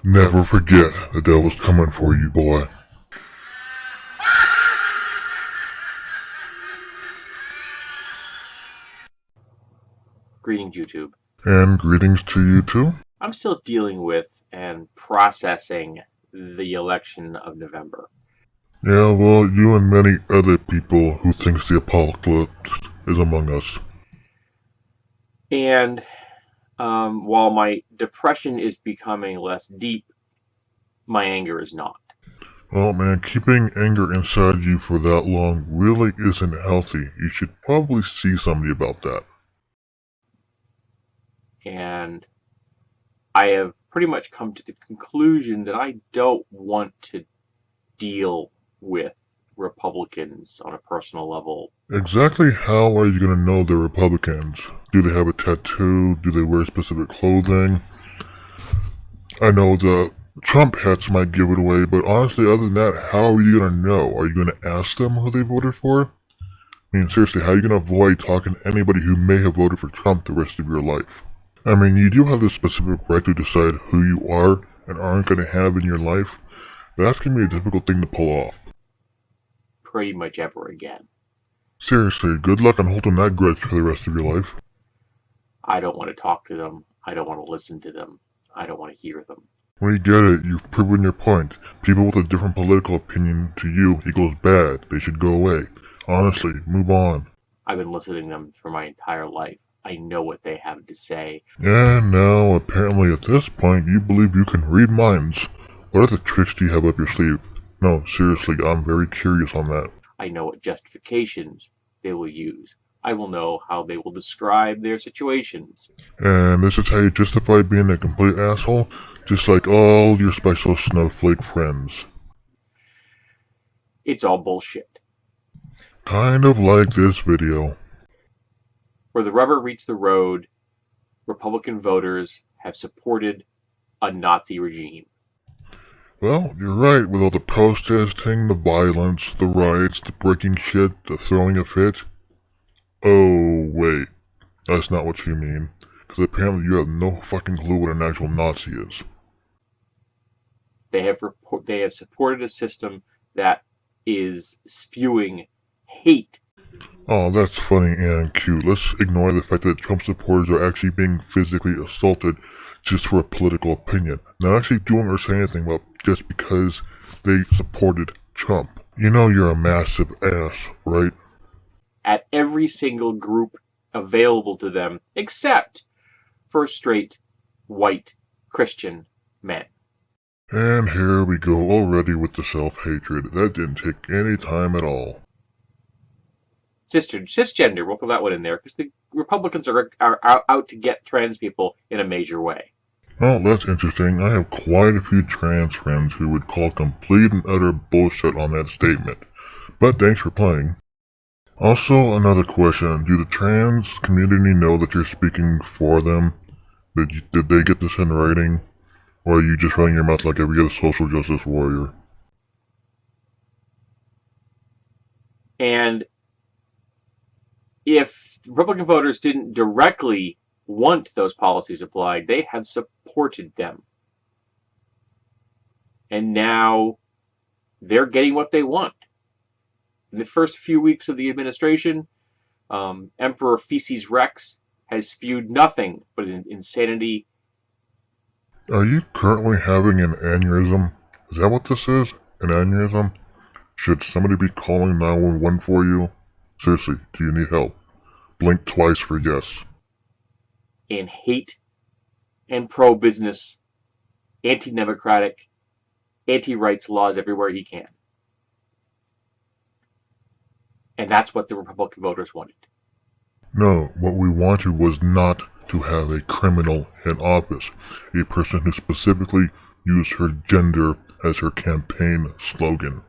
Never forget, the devil's coming for you, boy. Greetings, YouTube. And greetings to you too. I'm still dealing with and processing the election of November. Yeah, well, you and many other people who thinks the apocalypse is among us. And while my depression is becoming less deep, my anger is not. Well, man, keeping anger inside you for that long really isn't healthy. You should probably see somebody about that. And I have pretty much come to the conclusion that I don't want to deal with Republicans on a personal level. Exactly how are you going to know they're Republicans? Do they have a tattoo? Do they wear specific clothing? I know the Trump hats might give it away, but honestly, other than that, how are you going to know? Are you going to ask them who they voted for? I mean, seriously, how are you going to avoid talking to anybody who may have voted for Trump the rest of your life? I mean, you do have the specific right to decide who you are and aren't going to have in your life, but that's going to be a difficult thing to pull off. Pretty much ever again. Seriously, good luck on holding that grudge for the rest of your life. I don't want to talk to them. I don't want to listen to them. I don't want to hear them. We get it, you've proven your point. People with a different political opinion to you equals bad. They should go away. Honestly, move on. I've been listening to them for my entire life. I know what they have to say. And now, apparently at this point, you believe you can read minds. What other tricks do you have up your sleeve? No, seriously, I'm very curious on that. I know what justifications they will use. I will know how they will describe their situations. And this is how you justify being a complete asshole? Just like all your special snowflake friends. It's all bullshit. Kind of like this video. Where the rubber meets the road, Republican voters have supported a Nazi regime. Well, you're right, with all the protesting, the violence, the riots, the breaking shit, the throwing a fit. Oh, wait. That's not what you mean. Because apparently you have no fucking clue what an actual Nazi is. They have supported a system that is spewing hate. Oh, that's funny and cute. Let's ignore the fact that Trump supporters are actually being physically assaulted just for a political opinion. Not actually doing or saying anything about just because they supported Trump. You know you're a massive ass, right? At every single group available to them, except for straight, white, Christian men. And here we go already with the self-hatred. That didn't take any time at all. Cisgender, we'll throw that one in there, because the Republicans are out to get trans people in a major way. Well, that's interesting. I have quite a few trans friends who would call complete and utter bullshit on that statement. But thanks for playing. Also, another question. Do the trans community know that you're speaking for them? Did they get this in writing? Or are you just running your mouth like every other social justice warrior? And if Republican voters didn't directly want those policies applied, they have supported them. And now they're getting what they want. In the first few weeks of the administration, Emperor Feces Rex has spewed nothing but insanity. Are you currently having an aneurysm? Is that what this is? An aneurysm? Should somebody be calling 911 for you? Seriously, do you need help? Blink twice for yes. And hate and pro-business, anti-democratic, anti-rights laws everywhere he can. And that's what the Republican voters wanted. No, what we wanted was not to have a criminal in office, a person who specifically used her gender as her campaign slogan.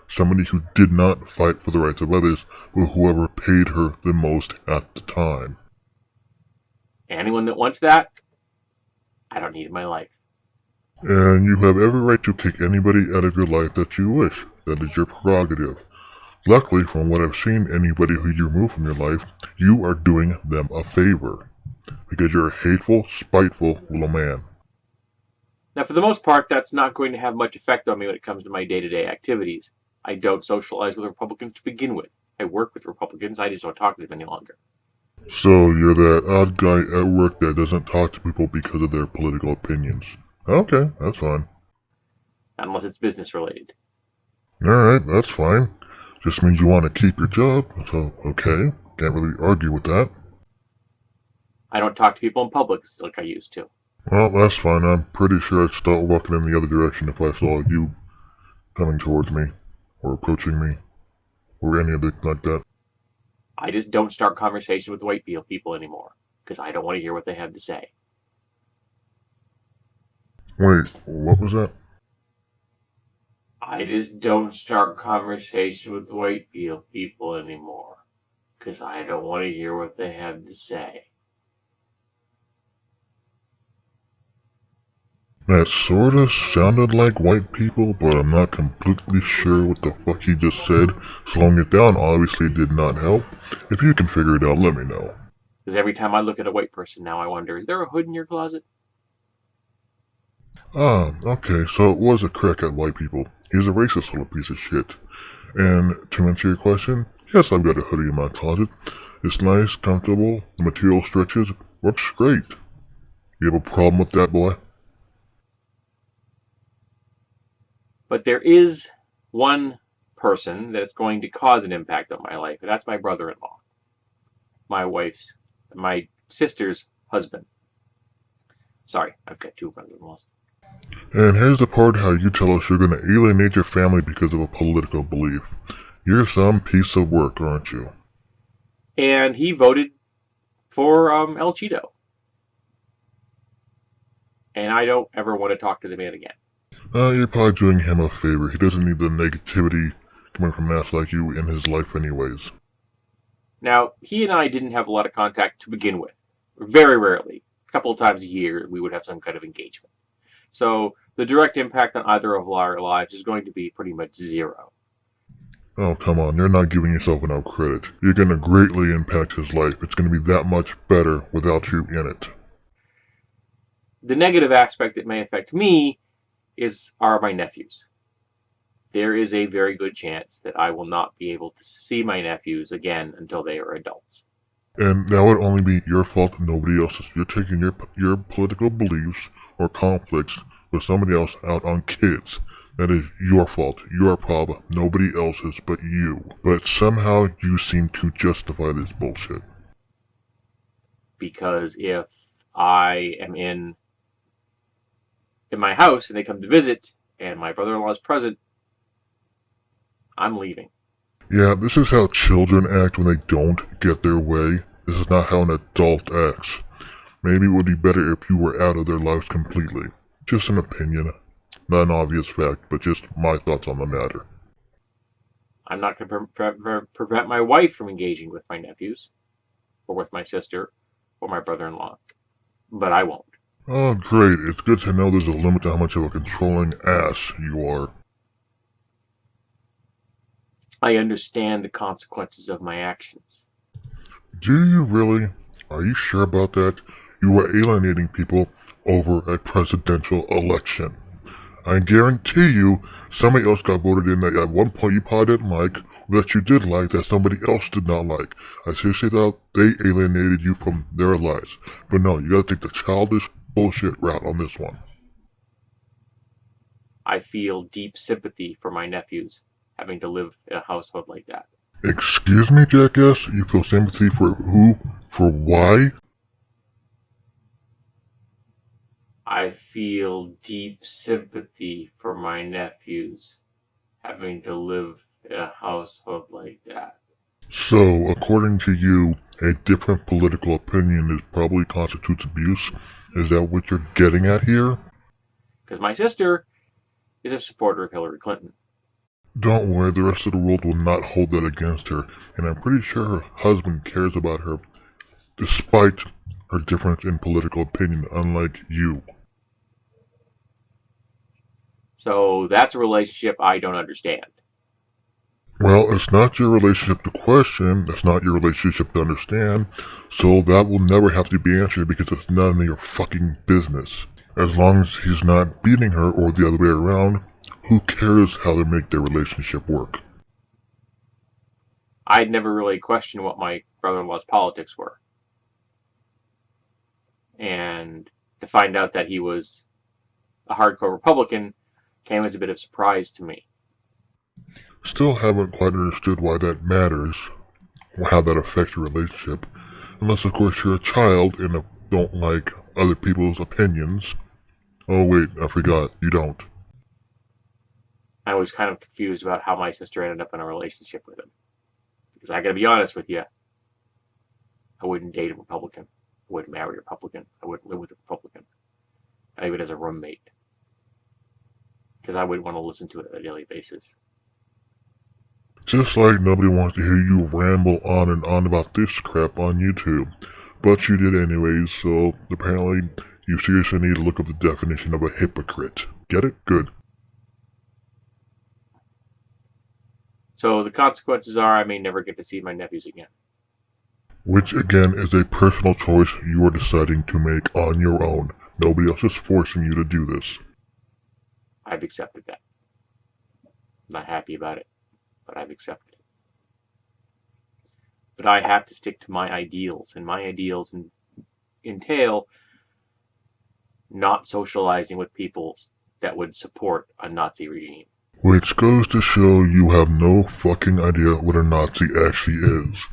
Somebody who did not fight for the rights of others, but whoever paid her the most at the time. Anyone that wants that, I don't need in my life. And you have every right to kick anybody out of your life that you wish. That is your prerogative. Luckily, from what I've seen, anybody who you remove from your life, you are doing them a favor. Because you're a hateful, spiteful little man. Now, for the most part, that's not going to have much effect on me when it comes to my day-to-day activities. I don't socialize with Republicans to begin with. I work with Republicans, I just don't talk to them any longer. So you're that odd guy at work that doesn't talk to people because of their political opinions. Okay, that's fine. Unless it's business related. Alright, that's fine. Just means you want to keep your job, so okay. Can't really argue with that. I don't talk to people in public like I used to. Well, that's fine. I'm pretty sure I'd start walking in the other direction if I saw you coming towards me, or approaching me, or anything like that. I just don't start conversations with white people anymore, because I don't want to hear what they have to say. Wait, what was that? I just don't start conversations with white people anymore, because I don't want to hear what they have to say. That sorta sounded like white people, but I'm not completely sure what the fuck he just said. Slowing it down obviously did not help. If you can figure it out, let me know. Because every time I look at a white person now, I wonder, is there a hood in your closet? Ah, okay, so it was a crack at white people. He's a racist little piece of shit. And to answer your question, yes, I've got a hoodie in my closet. It's nice, comfortable, the material stretches, works great. You have a problem with that, boy? But there is one person that is going to cause an impact on my life, and that's my brother-in-law. My sister's husband. Sorry, I've got two brothers-in-laws. And here's the part how you tell us you're gonna alienate your family because of a political belief. You're some piece of work, aren't you? And he voted for El Cheeto. And I don't ever want to talk to the man again. You're probably doing him a favor. He doesn't need the negativity coming from an ass like you in his life anyways. Now, he and I didn't have a lot of contact to begin with. Very rarely. A couple of times a year, we would have some kind of engagement. So the direct impact on either of our lives is going to be pretty much zero. Oh, come on. You're not giving yourself enough credit. You're gonna greatly impact his life. It's gonna be that much better without you in it. The negative aspect that may affect me are my nephews. There is a very good chance that I will not be able to see my nephews again until they are adults. And that would only be your fault, nobody else's. You're taking your political beliefs or conflicts with somebody else out on kids. That is your fault, your problem, nobody else's but you. But somehow you seem to justify this bullshit. Because if I am in my house and they come to visit and my brother-in-law is present, I'm leaving. Yeah, this is how children act when they don't get their way. This is not how an adult acts. Maybe it would be better if you were out of their lives completely. Just an opinion. Not an obvious fact, but just my thoughts on the matter. I'm not going to prevent my wife from engaging with my nephews, or with my sister, or my brother-in-law. But I won't. Oh, great. It's good to know there's a limit to how much of a controlling ass you are. I understand the consequences of my actions. Do you really? Are you sure about that? You were alienating people over a presidential election. I guarantee you somebody else got voted in that at one point you probably didn't like, or that you did like that somebody else did not like. I seriously thought they alienated you from their lives. But no, you gotta take the childish bullshit route on this one. I feel deep sympathy for my nephews having to live in a household like that. Excuse me, jackass? You feel sympathy for who? For why? I feel deep sympathy for my nephews having to live in a household like that. So, according to you, a different political opinion probably constitutes abuse? Is that what you're getting at here? Because my sister is a supporter of Hillary Clinton. Don't worry, the rest of the world will not hold that against her, and I'm pretty sure her husband cares about her, despite her difference in political opinion, unlike you. So that's a relationship I don't understand. Well, it's not your relationship to question, it's not your relationship to understand, so that will never have to be answered because it's none of your fucking business. As long as he's not beating her or the other way around, who cares how they make their relationship work? I'd never really questioned what my brother-in-law's politics were. And to find out that he was a hardcore Republican came as a bit of surprise to me. Still haven't quite understood why that matters, or how that affects your relationship, unless of course you're a child and don't like other people's opinions. Oh wait, I forgot, you don't. I was kind of confused about how my sister ended up in a relationship with him. Because I gotta be honest with you, I wouldn't date a Republican. I wouldn't marry a Republican. I wouldn't live with a Republican. Not even as a roommate. Because I wouldn't want to listen to it on a daily basis. Just like nobody wants to hear you ramble on and on about this crap on YouTube. But you did anyways, so apparently you seriously need to look up the definition of a hypocrite. Get it? Good. So the consequences are I may never get to see my nephews again. Which again is a personal choice you are deciding to make on your own. Nobody else is forcing you to do this. I've accepted that. I'm not happy about it, but I've accepted it. But I have to stick to my ideals, and my ideals entail not socializing with people that would support a Nazi regime. Which goes to show you have no fucking idea what a Nazi actually is.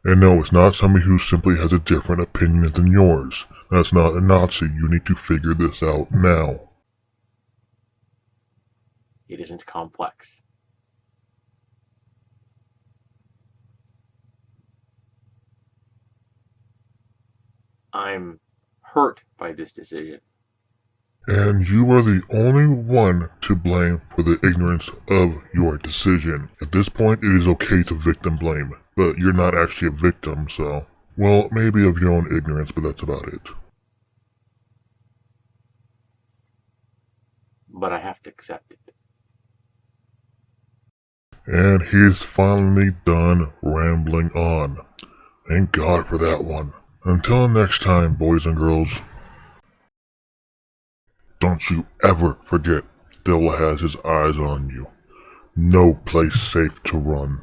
And no, it's not somebody who simply has a different opinion than yours. That's not a Nazi. You need to figure this out now. It isn't complex. I'm hurt by this decision. And you are the only one to blame for the ignorance of your decision. At this point, it is okay to victim blame, but you're not actually a victim, so... Well, maybe of your own ignorance, but that's about it. But I have to accept it. And he's finally done rambling on. Thank God for that one. Until next time, boys and girls. Don't you ever forget, the devil has his eyes on you. No place safe to run.